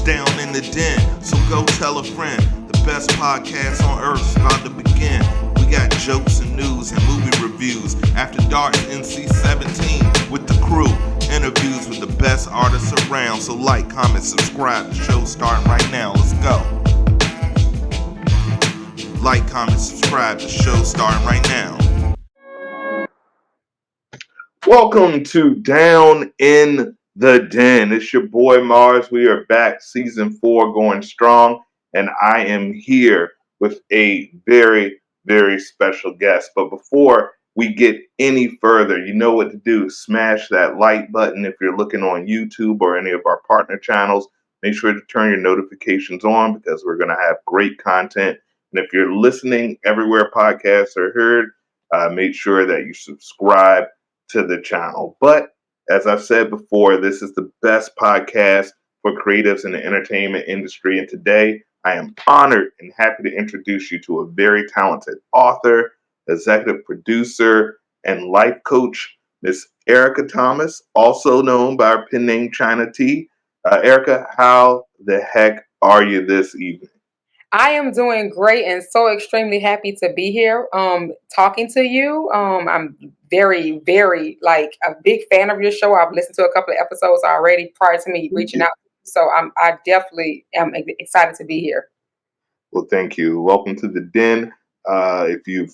down in the den. So go tell a friend. The best podcast on earth's about to begin. We got jokes and news and movie reviews. After Dark NC-17 with the crew. Interviews with the best artists around. So like, comment, subscribe. The show's starting right now. Let's go. Like, comment, subscribe. The show's starting right now. Welcome to Down in the Den. It's your boy Marz. We are back, season 4, going strong, and I am here with a very, very special guest. But before we get any further, you know what to do. Smash that like button if you're looking on YouTube or any of our partner channels. Make sure to turn your notifications on because we're going to have great content. And if you're listening everywhere podcasts are heard, make sure that you subscribe to the channel. But as I've said before, this is the best podcast for creatives in the entertainment industry. And today I am honored and happy to introduce you to a very talented author, executive producer, and life coach, Miss Erica Thomas, also known by her pen name China T. Erica, how the heck are you this evening? I am doing great and so extremely happy to be here talking to you. I'm very, very a big fan of your show. I've listened to a couple of episodes already prior to me reaching out. So I definitely am excited to be here. Well, thank you. Welcome to the Den. If you've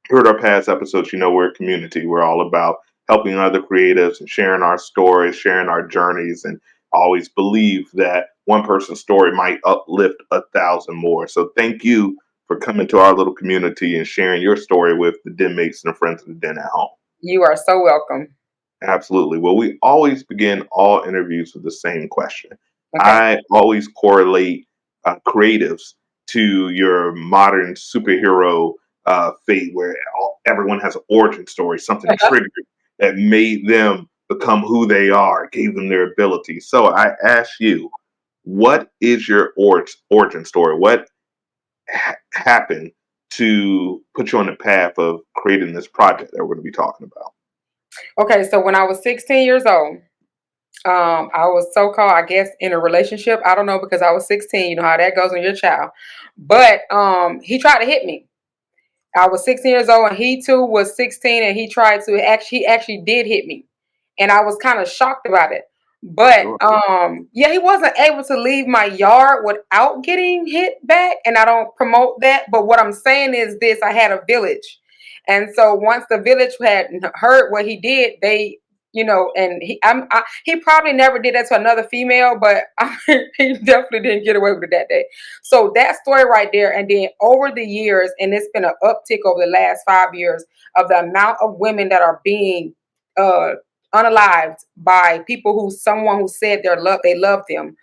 heard our past episodes, you know we're a community. We're all about helping other creatives and sharing our stories, sharing our journeys, and always believe that one person's story might uplift 1,000 more. So thank you for coming to our little community and sharing your story with the Den mates and the friends of the Den at home. You are so welcome. Absolutely. Well, we always begin all interviews with the same question. Okay. I always correlate creatives to your modern superhero fate where everyone has an origin story, something triggered that made them become who they are, gave them their ability. So I ask you, what is your origin story? What happened to put you on the path of creating this project that we're going to be talking about? Okay, so when I was 16 years old, I was so-called, I guess, in a relationship. I don't know, because I was 16. You know how that goes when you're a child. But he tried to hit me. I was 16 years old, and he too was 16, and he actually did hit me. And I was kind of shocked about it. But he wasn't able to leave my yard without getting hit back. And I don't promote that. But what I'm saying is this: I had a village. And so once the village had heard what he did, they, and he probably never did that to another female, but he definitely didn't get away with it that day. So that story right there. And then over the years, and it's been an uptick over the last 5 years of the amount of women that are being unalived by someone who said they love them,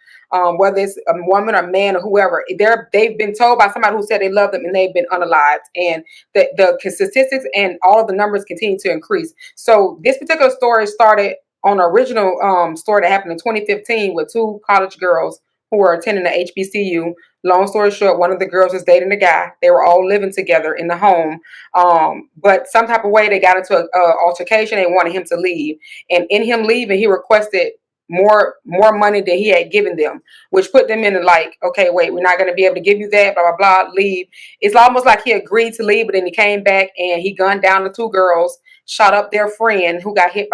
whether it's a woman or man or whoever. They've been told by somebody who said they love them, and they've been unalived. And the statistics and all of the numbers continue to increase. So this particular story started on an original story that happened in 2015 with 2 college girls who were attending the HBCU. Long story short, one of the girls was dating a guy. They were all living together in the home. But some type of way they got into an altercation. They wanted him to leave. And in him leaving, he requested more money than he had given them, which put them in okay, wait, we're not going to be able to give you that, blah, blah, blah, leave. It's almost like he agreed to leave, but then he came back and he gunned down the 2 girls, shot up their friend who got hit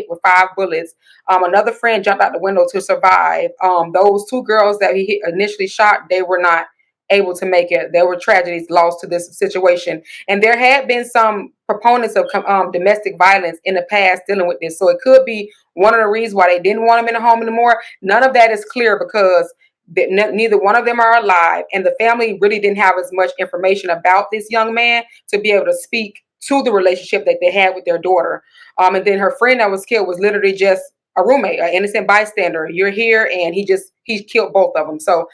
with 5 bullets. Another friend jumped out the window to survive. Those 2 girls that he initially shot, they were not able to make it. There were tragedies lost to this situation. And there had been some proponents of domestic violence in the past dealing with this. So it could be one of the reasons why they didn't want him in the home anymore. None of that is clear because neither one of them are alive. And the family really didn't have as much information about this young man to be able to speak to the relationship that they had with their daughter. And then her friend that was killed was literally just a roommate, an innocent bystander. You're here, and he killed both of them. So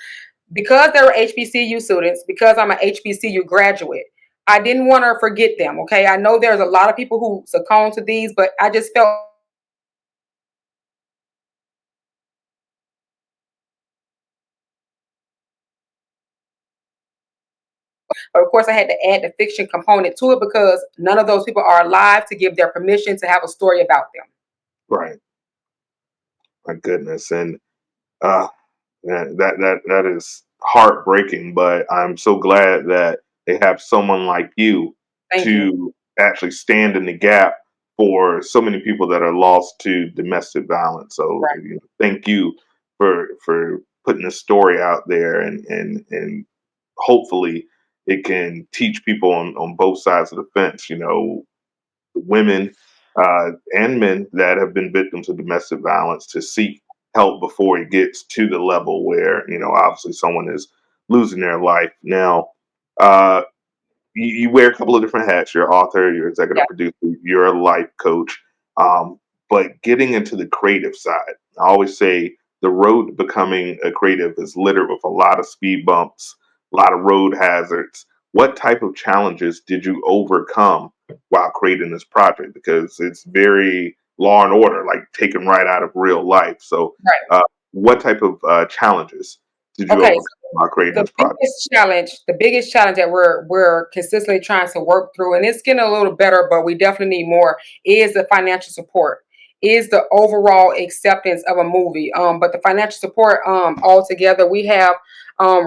because they were HBCU students, because I'm an HBCU graduate, I didn't want to forget them. Okay, I know there's a lot of people who succumb to these, but I just felt But of course, I had to add the fiction component to it because none of those people are alive to give their permission to have a story about them. Right. My goodness. And That is heartbreaking, but I'm so glad that they have someone like you Thank you. to actually stand in the gap for so many people that are lost to domestic violence. So Right. thank you for putting this story out there, and hopefully it can teach people on both sides of the fence. Women and men that have been victims of domestic violence to seek help before it gets to the level where obviously someone is losing their life. Now, uh, you wear a couple of different hats. You're author, you're Yeah. executive producer, you're a life coach. But getting into the creative side, I always say the road to becoming a creative is littered with a lot of speed bumps, a lot of road hazards. What type of challenges did you overcome while creating this project? Because it's very law and order, like taken right out of real life. So, Right. what type of challenges did you Okay. overcome while creating this project? The biggest challenge that we're consistently trying to work through, and it's getting a little better, but we definitely need more, is the financial support, is the overall acceptance of a movie. But the financial support, altogether, we have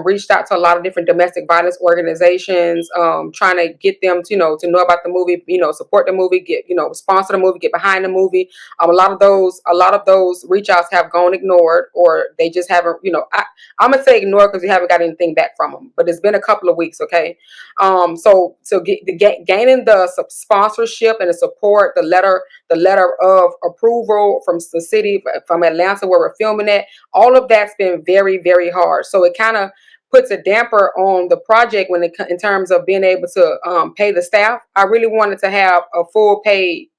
reached out to a lot of different domestic violence organizations, trying to get them to to know about the movie, support the movie, get sponsor the movie, get behind the movie. A lot of those reach outs have gone ignored, or they just haven't. I'm gonna say ignore because we haven't got anything back from them. But it's been a couple of weeks, okay. Gaining the sponsorship and the support, the letter of approval from the city, from Atlanta where we're filming at, all of that's been very, very hard. So it kind of puts a damper on the project in terms of being able to pay the staff. I really wanted to have a full paid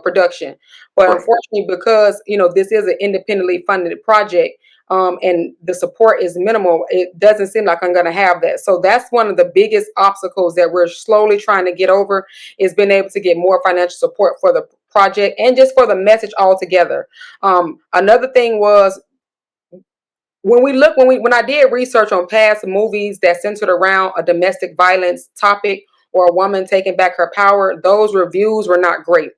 production, but Right. unfortunately, because this is an independently funded project, and the support is minimal, it doesn't seem like I'm going to have that. So that's one of the biggest obstacles that we're slowly trying to get over, is being able to get more financial support for the project and just for the message altogether. Another thing was, when I did research on past movies that centered around a domestic violence topic or a woman taking back her power, those reviews were not great.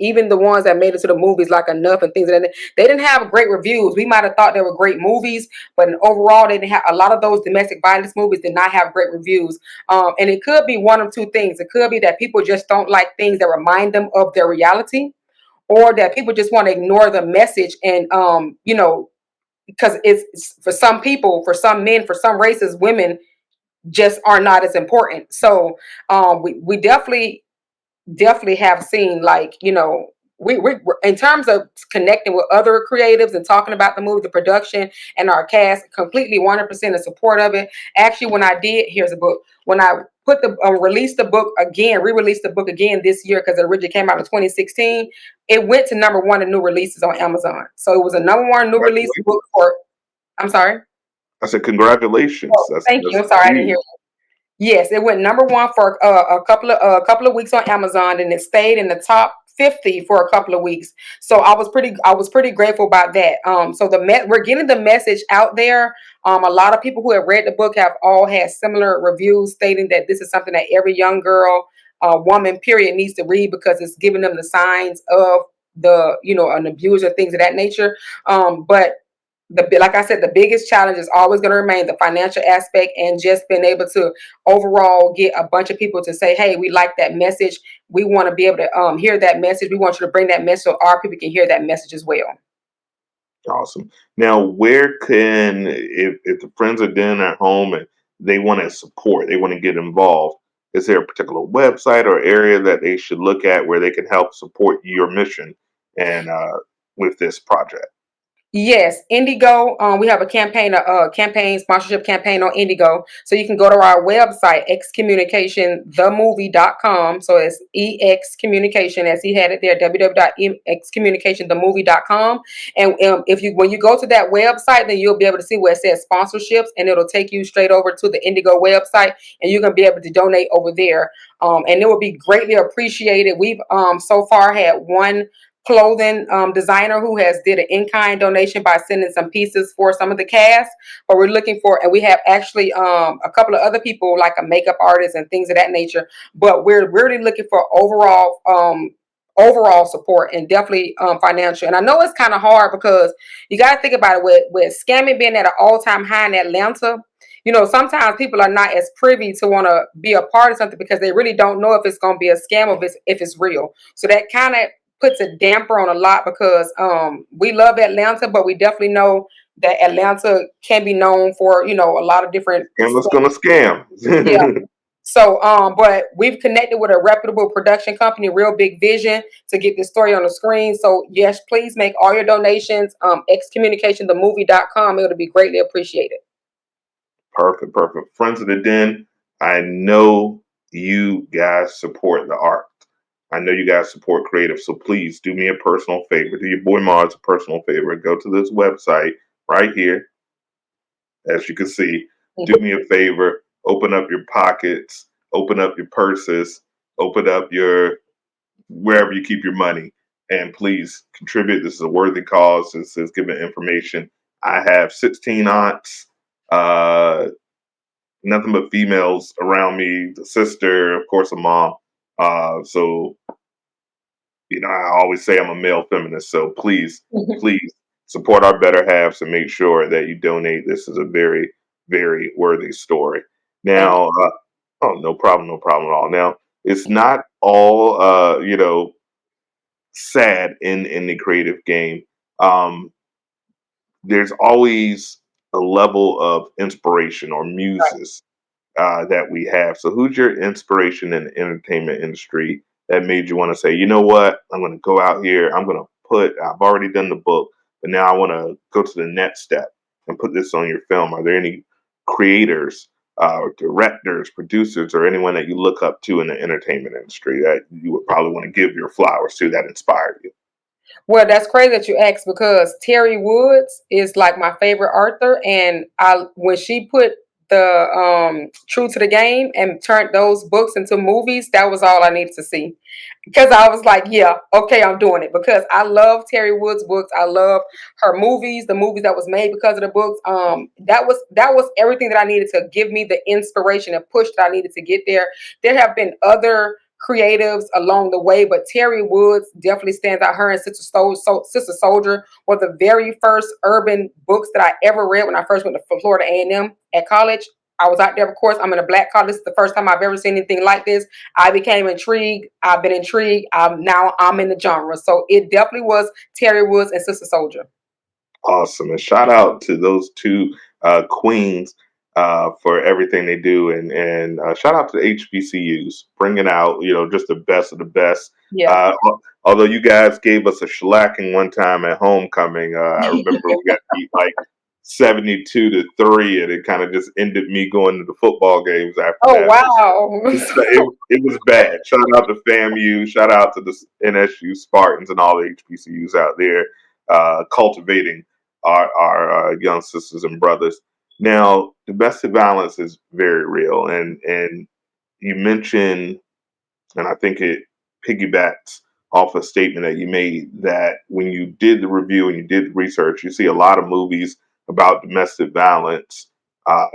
Even the ones that made it to the movies, like Enough and things like that, they didn't have great reviews. We might have thought they were great movies, but overall, they didn't have a lot of those domestic violence movies did not have great reviews. And it could be one of two things. It could be that people just don't like things that remind them of their reality, or that people just want to ignore the message, and because it's for some people, for some men, for some races, women just are not as important. So we definitely have seen, like, we in terms of connecting with other creatives and talking about the movie, the production, and our cast, completely 100% in support of it. Actually, when I did, here's a book. When I put the released the book again, re-released the book again this year, because it originally came out in 2016, it went to number one in new releases on Amazon. So it was a number one new release book for. I'm sorry. I said congratulations. Oh, thank you. That's I'm sorry, I didn't hear. huge. Yes, it went number one for a couple of weeks on Amazon, and it stayed in the top 50 for a couple of weeks. So I was pretty grateful about that. So we're getting the message out there. A lot of people who have read the book have all had similar reviews stating that this is something that every young girl, woman, period, needs to read, because it's giving them the signs of an abuser, things of that nature. But like I said, the biggest challenge is always going to remain the financial aspect, and just being able to overall get a bunch of people to say, "Hey, we like that message. We want to be able to hear that message. We want you to bring that message so our people can hear that message as well." Awesome. Now, where can, if the friends are doing at home and they want to support, they want to get involved, is there a particular website or area that they should look at where they can help support your mission and with this project? Yes, Indigo. We have a campaign sponsorship campaign on Indigo. So you can go to our website, excommunicationthemovie.com. So it's EX Communication, as he had it there, www.excommunicationthemovie.com. And when you go to that website, then you'll be able to see where it says sponsorships, and it'll take you straight over to the Indigo website, and you're gonna be able to donate over there. And it will be greatly appreciated. We've so far had one clothing designer who has did an in-kind donation by sending some pieces for some of the cast, but we're looking for, and we have actually a couple of other people, like a makeup artist and things of that nature, but we're really looking for overall support and definitely financial. And I know it's kind of hard because you got to think about it with scamming being at an all-time high in Atlanta. Sometimes people are not as privy to want to be a part of something because they really don't know if it's going to be a scam or if it's real. So that kind of puts a damper on a lot because we love Atlanta, but we definitely know that Atlanta can be known for, a lot of different. Scammer's gonna scam. Yeah. So, but we've connected with a reputable production company, Real Big Vision, to get this story on the screen. So, yes, please make all your donations. Excommunicationthemovie.com. It would be greatly appreciated. Perfect, perfect. Friends of the Den, I know you guys support the art. I know you guys support creative. So please do me a personal favor. Do your boy Marz a personal favor. Go to this website right here, as you can see. Do me a favor. Open up your pockets. Open up your purses. Open up your wherever you keep your money. And please contribute. This is a worthy cause. This is giving information. I have 16 aunts. Nothing but females around me, the sister, of course, a mom. So, I always say I'm a male feminist. So please, please support our better halves and make sure that you donate. This is a very, very worthy story. Thank Now, oh, no problem, no problem at all. Now, it's not all, sad in the creative game. Um, there's always a level of inspiration or muses that we have. So, who's your inspiration in the entertainment industry that made you want to say, you know what, I'm going to go out here, I've already done the book, but now I want to go to the next step and put this on your film? Are there any creators, or directors, producers, or anyone that you look up to in the entertainment industry that you would probably want to give your flowers to that inspired you? Well, that's crazy that you asked because Terry Woods is like my favorite author, and when she put the True to the Game and turned those books into movies, that was all I needed to see. Because I was like, yeah, okay, I'm doing it because I love Terry Woods books. I love her movies, the movies that was made because of the books. That was everything that I needed to give me the inspiration and push that I needed to get there. There have been other creatives along the way, but Terry Woods definitely stands out. Her and Sister Soldier were the very first urban books that I ever read when I first went to Florida A&M at college. I was out there, of course. I'm in a Black college. This is the first time I've ever seen anything like this. I became intrigued. I've been intrigued. Now I'm in the genre. So it definitely was Terry Woods and Sister Soldier. Awesome. And shout out to those two queens for everything they do. And shout out to the HBCUs, bringing out, just the best of the best. Yeah. Although you guys gave us a shellacking one time at homecoming, I remember we got beat like 72-3, and it kind of just ended me going to the football games after Oh, that. wow. It was bad. Shout out to FAMU. Shout out to the NSU Spartans and all the HBCUs out there cultivating our young sisters and brothers. Now, domestic violence is very real, and you mentioned, and I think it piggybacks off a statement that you made that when you did the review and you did the research, you see a lot of movies about domestic violence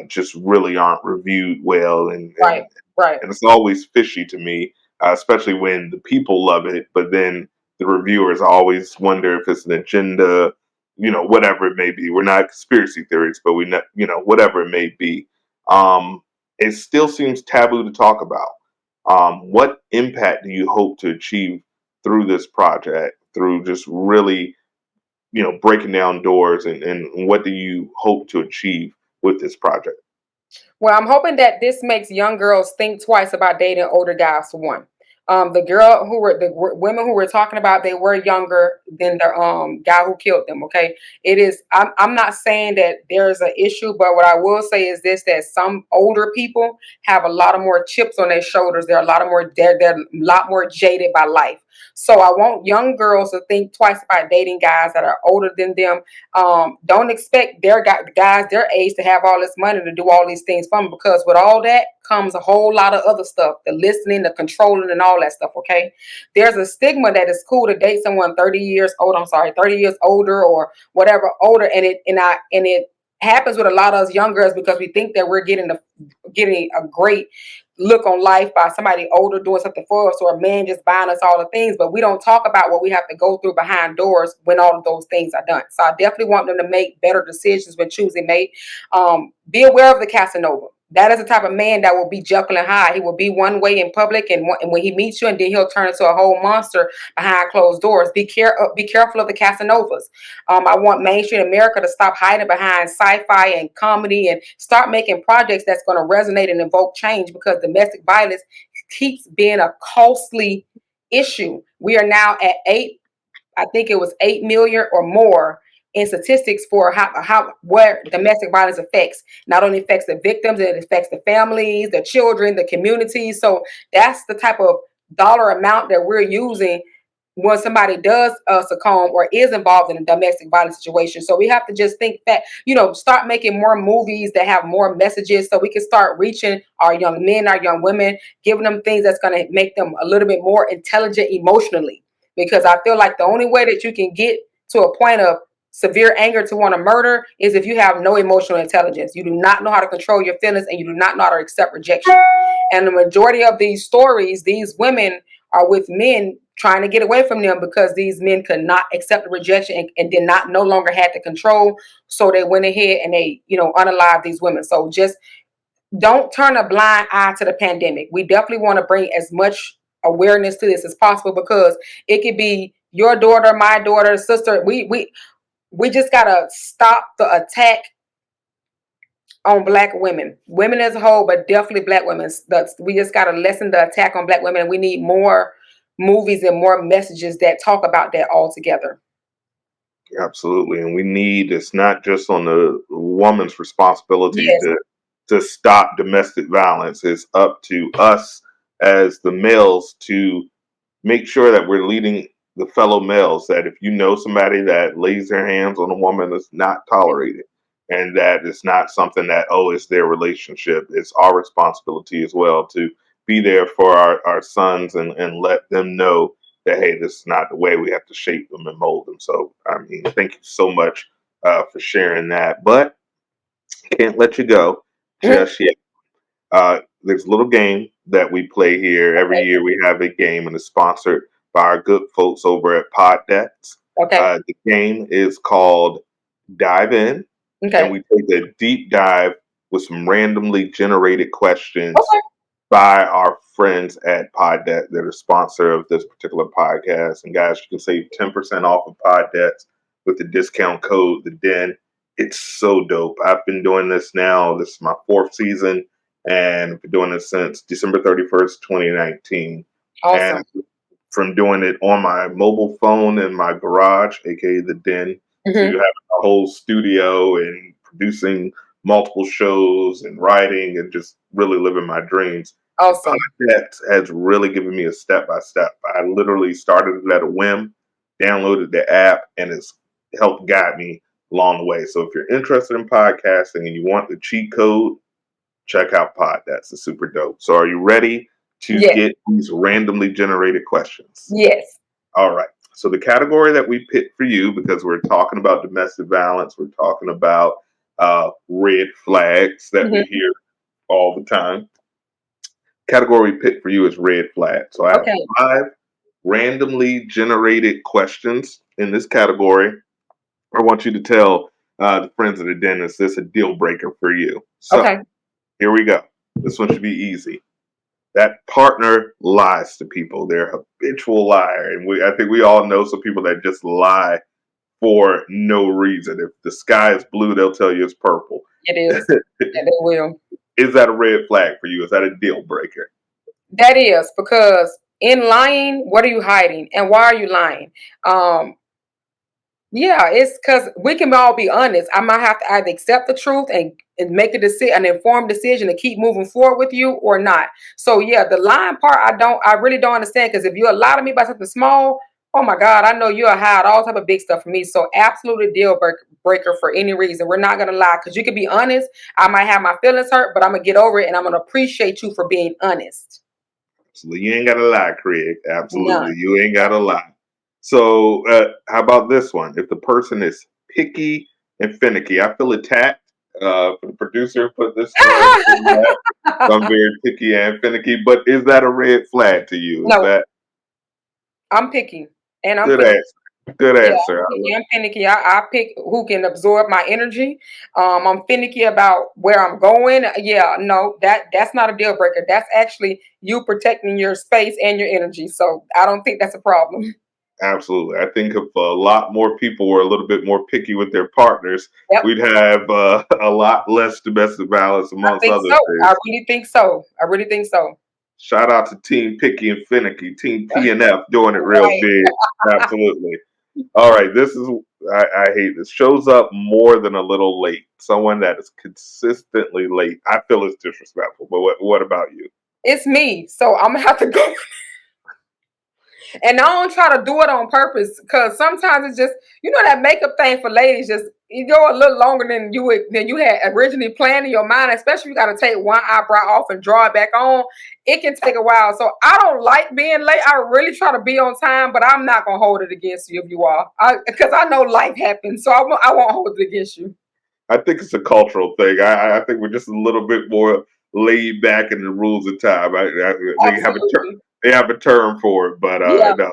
just really aren't reviewed well, Right. Right. and it's always fishy to me, especially when the people love it, but then the reviewers always wonder if it's an agenda, whatever it may be. We're not conspiracy theories, but we know, whatever it may be. It still seems taboo to talk about. What impact do you hope to achieve through this project, through just really, breaking down doors, and what do you hope to achieve with this project? Well, I'm hoping that this makes young girls think twice about dating older guys. For one, the women who we're talking about, they were younger than the guy who killed them. Okay, it is. I'm not saying that there's an issue, but what I will say is this: that some older people have a lot of more chips on their shoulders. They're a lot more jaded by life. So I want young girls to think twice about dating guys that are older than them. Don't expect guys their age to have all this money to do all these things for them, because with all that comes a whole lot of other stuff, the listening, the controlling, and all that stuff. Okay, there's a stigma that it's cool to date someone 30 years old. I'm sorry, 30 years older or whatever older, and it happens with a lot of us young girls because we think that we're getting a great look on life by somebody older doing something for us, or a man just buying us all the things, but we don't talk about what we have to go through behind doors when all of those things are done. So I definitely want them to make better decisions when choosing mate. Be aware of the Casanova. That is the type of man that will be Jekyll and Hyde. He will be one way in public, and when he meets you, and then he'll turn into a whole monster behind closed doors. Be careful of the Casanovas. I want mainstream America to stop hiding behind sci-fi and comedy and start making projects that's going to resonate and evoke change, because domestic violence keeps being a costly issue. We are now at I think it was 8 million or more in statistics for how where domestic violence affects. Not only affects the victims, it affects the families, the children, the communities. So that's the type of dollar amount that we're using when somebody does succumb or is involved in a domestic violence situation. So we have to just think that, start making more movies that have more messages, so we can start reaching our young men, our young women, giving them things that's going to make them a little bit more intelligent emotionally. Because I feel like the only way that you can get to a point of severe anger to want to murder is if you have no emotional intelligence. You do not know how to control your feelings, and you do not know how to accept rejection. And the majority of these stories, these women are with men trying to get away from them because these men could not accept the rejection, and did not no longer had the control. So they went ahead and they, unalive these women. So just don't turn a blind eye to the pandemic. We definitely want to bring as much awareness to this as possible, because it could be your daughter, my daughter, sister. We just gotta stop the attack on Black women as a whole, but definitely Black women. We just gotta lessen the attack on Black women, and we need more movies and more messages that talk about that altogether. Absolutely. And we need, it's not just on the woman's responsibility Yes. to stop domestic violence. It's up to us as the males to make sure that we're leading the fellow males, that if you know somebody that lays their hands on a woman, it's not tolerated. And that it's not something that, oh, it's their relationship. It's our responsibility as well to be there for our sons, and let them know that, hey, this is not the way. We have to shape them and mold them. So, I mean, thank you so much for sharing that. But can't let you go Mhm. just yet. There's a little game that we play here. Every Okay. year we have a game, and it's sponsored by our good folks over at Pod Decks. Okay. The game is called Dive In, and Okay. we take a deep dive with some randomly generated questions Okay. by our friends at Pod Deck that are sponsor of this particular podcast. And guys, you can save 10% off of Pod Decks with the discount code, the Den. It's so dope. I've been doing this now. This is my fourth season, and I've been doing this since December 31st, 2019. And Awesome. from doing it on my mobile phone in my garage, aka the Den, to Hmm. having a whole studio and producing multiple shows and writing and just really living my dreams. Awesome. Podcast has really given me a step by step. I literally started it at a whim, downloaded the app, and it's helped guide me along the way. So if you're interested in podcasting and you want the cheat code, check out Pod. That's super dope. So are you ready to Yes. get these randomly generated questions? Yes. All right. So the category that we picked for you, because we're talking about domestic violence, we're talking about red flags that we Hmm. hear all the time. Category we picked for you is red flag. So I have Okay. 5 randomly generated questions in this category. I want you to tell the friends of the Den, is this a deal breaker for you? So Okay. here we go. This one should be easy. That partner lies to people. They're a habitual liar. And I think we all know some people that just lie for no reason. If the sky is blue, they'll tell you it's purple. It is. Yeah, they will. Is that a red flag for you? Is that a deal breaker? That is, because in lying, what are you hiding, and why are you lying? Um, Yeah, it's because we can all be honest. I might have to either accept the truth and make a decision, an informed decision to keep moving forward with you, or not. So yeah, the lying part, I really don't understand, because if you lie to me about something small, oh my God, I know you'll hide all type of big stuff from me. So absolutely breaker for any reason. We're not gonna lie, because you can be honest. I might have my feelings hurt, but I'm gonna get over it, and I'm gonna appreciate you for being honest. Absolutely. You ain't got to lie, Craig. None. Absolutely. You ain't got to lie. So, how about this one? If the person is picky and finicky, I feel attacked. For the producer, put this in that. So I'm very picky and finicky. But is that a red flag to you? Is No, that I'm picky and I'm good finicky. answer? Good Yeah, answer. I'm finicky. I pick who can absorb my energy. I'm finicky about where I'm going. Yeah, no, that's not a deal breaker. That's actually you protecting your space and your energy. So I don't think that's a problem. Absolutely. I think if a lot more people were a little bit more picky with their partners, Yep, we'd have a lot less domestic violence, I amongst think other so. I things. really think so. I really think so. Shout out to Team Picky and Finicky, Team PNF doing it real Right. big. Absolutely. All right, this is I hate this. Shows up more than a little late. Someone that is consistently late. I feel it's disrespectful. But what about you? It's me. So I'm gonna have to go. And I don't try to do it on purpose because sometimes it's just that makeup thing for ladies just you go a little longer than you had originally planned in your mind. Especially if you got to take one eyebrow off and draw it back on. It can take a while. So I don't like being late. I really try to be on time, but I'm not gonna hold it against you if you are, because I know life happens. So I won't hold it against you. I think it's a cultural thing. I think we're just a little bit more laid back in the rules of time. They have a Absolutely. they have a term for it, but Yeah. no,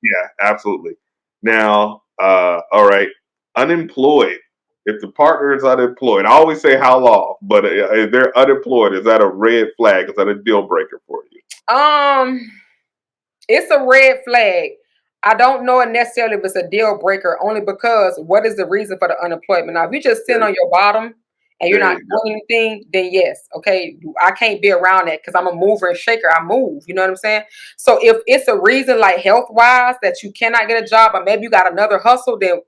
yeah, absolutely. Now, all right, unemployed. If the partner is unemployed, I always say how long, but if they're unemployed, is that a red flag? Is that a deal breaker for you? um. It's a red flag. I don't know necessarily if it's a deal breaker, only because what is the reason for the unemployment? Now, if you just sitting There, on your bottom and you're there not you go. doing anything, then yes, okay, I can't be around that because I'm a mover and shaker. I move, you know what I'm saying? So if it's a reason like health wise that you cannot get a job, or maybe you got another hustle, then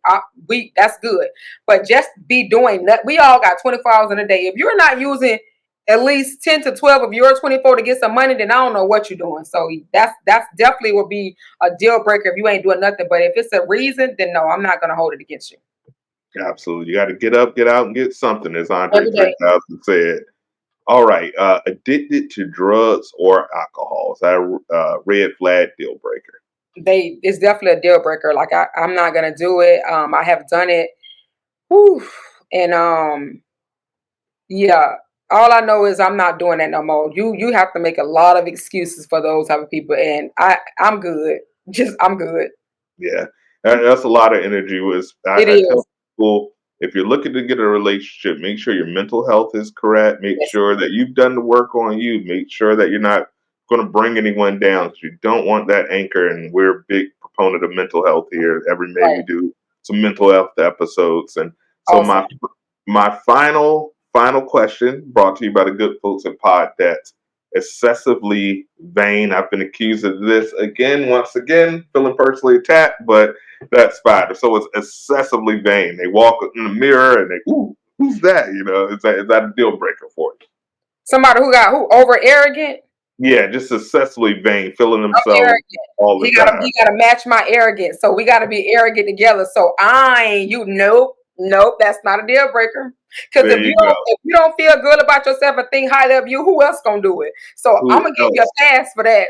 that's good. But just be doing that. We all got 24 hours in a day. If you're not using at least 10 to 12 of your 24 to get some money, then I don't know what you're doing. So that's definitely will be a deal breaker if you ain't doing nothing. But if it's a reason, then no, I'm not gonna hold it against you. Absolutely, you got to get up, get out, and get something, as Andre Every day. 3000 said. All right. Addicted to drugs or alcohol. Is that a red flag deal breaker? It's definitely a deal breaker. Like I'm not gonna do it. I have done it. Whew, and yeah. All I know is I'm not doing that no more. You have to make a lot of excuses for those type of people, and I'm good. Just I'm good. Yeah. That's a lot of energy. It I tell is. people, if you're looking to get a relationship, make sure your mental health is correct. Make Yes. sure that you've done the work on you. Make sure that you're not going to bring anyone down, because you don't want that anchor. And we're a big proponent of mental health here. Every May we Right. do some mental health episodes. And so Awesome. my final question, brought to you by the good folks at Pod Debts. Excessively vain. I've been accused of this again, once again, feeling personally attacked, but that's fine. So it's excessively vain. They walk in the mirror and they, ooh, who's that? Is that a deal breaker for you? Somebody who over arrogant. Yeah, just excessively vain, feeling I'm themselves arrogant. all the time. He gotta match my arrogance. So we gotta be arrogant together. So I ain't you. Nope, nope. That's not a deal breaker. Because There you go. if you don't feel good about yourself and think highly of you, who else gonna do it? So I'm Who gonna give you else? a pass for that.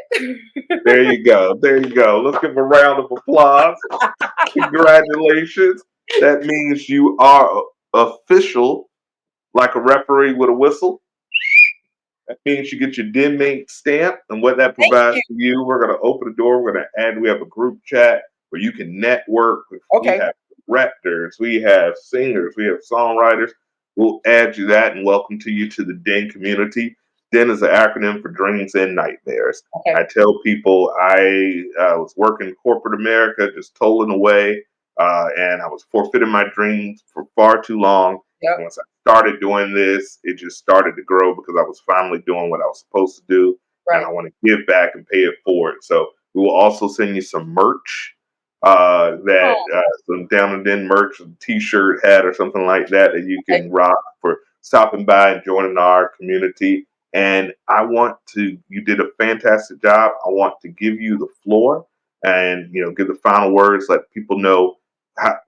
There you go. There you go. Let's give a round of applause. Congratulations. That means you are official, like a referee with a whistle. That means you get your den mate stamp, and what that Thank provides you. for you, we're going to open the door. We're going to add. We have a group chat where you can network. We Okay. have directors, we have singers, we have songwriters. We'll add you that and welcome you to the Den community. Den is an acronym for Dreams and Nightmares. Okay. I tell people I was working corporate America, just toiling away, and I was forfeiting my dreams for far too long. Yep. Once I started doing this, it just started to grow because I was finally doing what I was supposed to do, and Right. I want to give back and pay it forward. So we will also send you some merch, that Oh, some Down and Den merch, a T-shirt, hat, or something like that that you okay. can rock for stopping by and joining our community. And you did a fantastic job. I want to give you the floor and give the final words. Let people know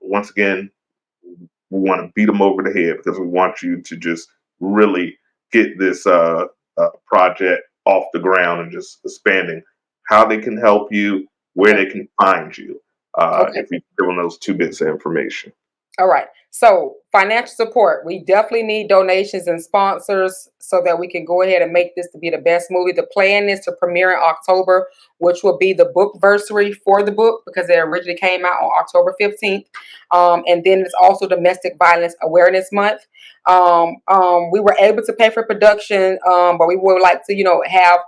once again we want to beat them over the head because we want you to just really get this project off the ground and just expanding how they can help you, where Okay. they can find you, Okay. if you give them those two bits of information. All right. So financial support. We definitely need donations and sponsors so that we can go ahead and make this to be the best movie. The plan is to premiere in October, which will be the bookversary for the book because it originally came out on October 15th. And then it's also Domestic Violence Awareness Month. We were able to pay for production, but we would like to, have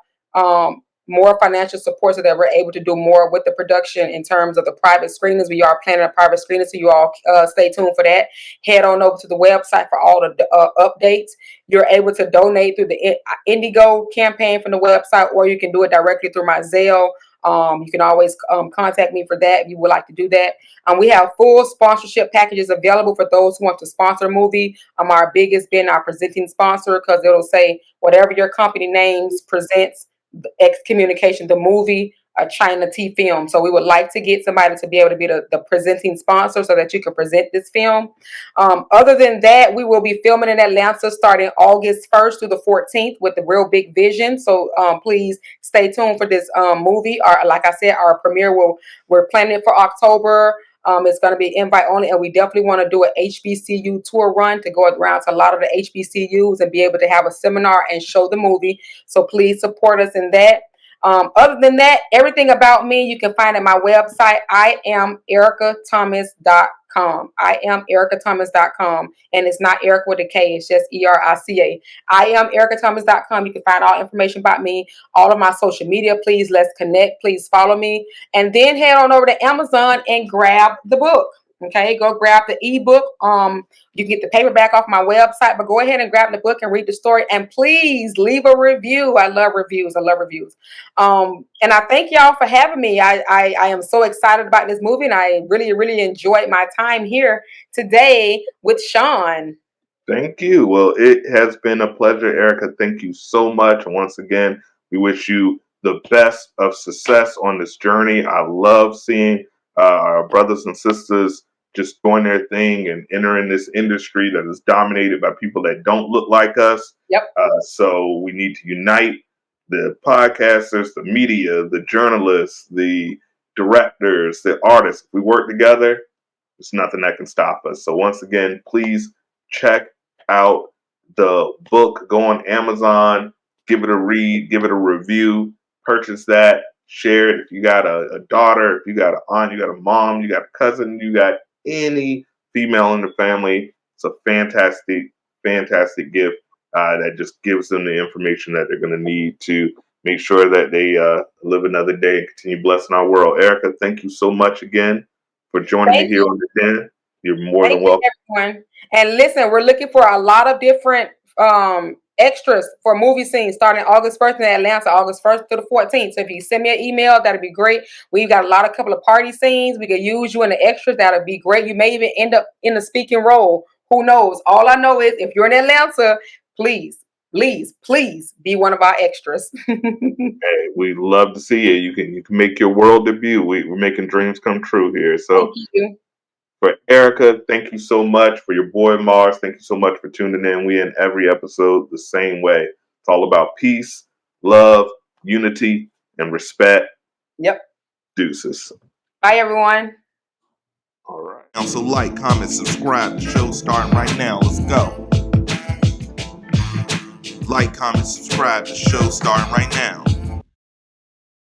more financial support so that we're able to do more with the production in terms of the private screenings. We are planning a private screening, so you all stay tuned for that. Head on over to the website for all the updates. You're able to donate through the Indigo campaign from the website, or you can do it directly through my Zelle. You can always contact me for that if you would like to do that. We have full sponsorship packages available for those who want to sponsor a movie. Our biggest being our presenting sponsor, because it'll say whatever your company names presents, Excommunication, the movie, a China T film. So we would like to get somebody to be able to be the presenting sponsor so that you can present this film. Other than that, we will be filming in Atlanta starting August 1st through the 14th with the Real Big Vision. So please stay tuned for this movie. Like I said, our premiere we're planning it for October. It's going to be invite only, and we definitely want to do an HBCU tour run to go around to a lot of the HBCUs and be able to have a seminar and show the movie. So please support us in that. Other than that, everything about me you can find at my website, IamEricathomas.com. IamEricathomas.com. And it's not Erica with a K, it's just ERICA. IamEricathomas.com. You can find all information about me, all of my social media. Please, let's connect. Please follow me. And then head on over to Amazon and grab the book. Okay, go grab the ebook. You can get the paperback off my website, but go ahead and grab the book and read the story. And please leave a review. I love reviews. I love reviews. And I thank y'all for having me. I am so excited about this movie, and I really, really enjoyed my time here today with Sean. Thank you. Well, it has been a pleasure, Erica. Thank you so much. And once again, we wish you the best of success on this journey. I love seeing our brothers and sisters just doing their thing and entering this industry that is dominated by people that don't look like us. Yep. So we need to unite the podcasters, the media, the journalists, the directors, the artists. If we work together, there's nothing that can stop us. So once again, please check out the book. Go on Amazon, give it a read, give it a review, purchase that, share it. If you got a daughter, if you got an aunt, you got a mom, you got a cousin, you got any female in the family, it's a fantastic, fantastic gift that just gives them the information that they're going to need to make sure that they live another day and continue blessing our world. Erica, thank you so much again for joining me here on the Den. You're more than welcome. Everyone. And listen, we're looking for a lot of different extras for movie scenes starting August 1st in Atlanta, August 1st to the 14th. So if you send me an email, that'd be great. We've got a couple of party scenes. We could use you in the extras. That'd be great. You may even end up in the speaking role. Who knows? All I know is if you're in Atlanta, please be one of our extras. Hey, we'd love to see you. You can make your world debut. We're making dreams come true here. So thank you. For Erica, thank you so much. For your boy Marz, thank you so much for tuning in. We end every episode the same way. It's all about peace, love, unity, and respect. Yep. Deuces. Bye, everyone. All right. So like, comment, subscribe. The show's starting right now. Let's go. Like, comment, subscribe. The show's starting right now.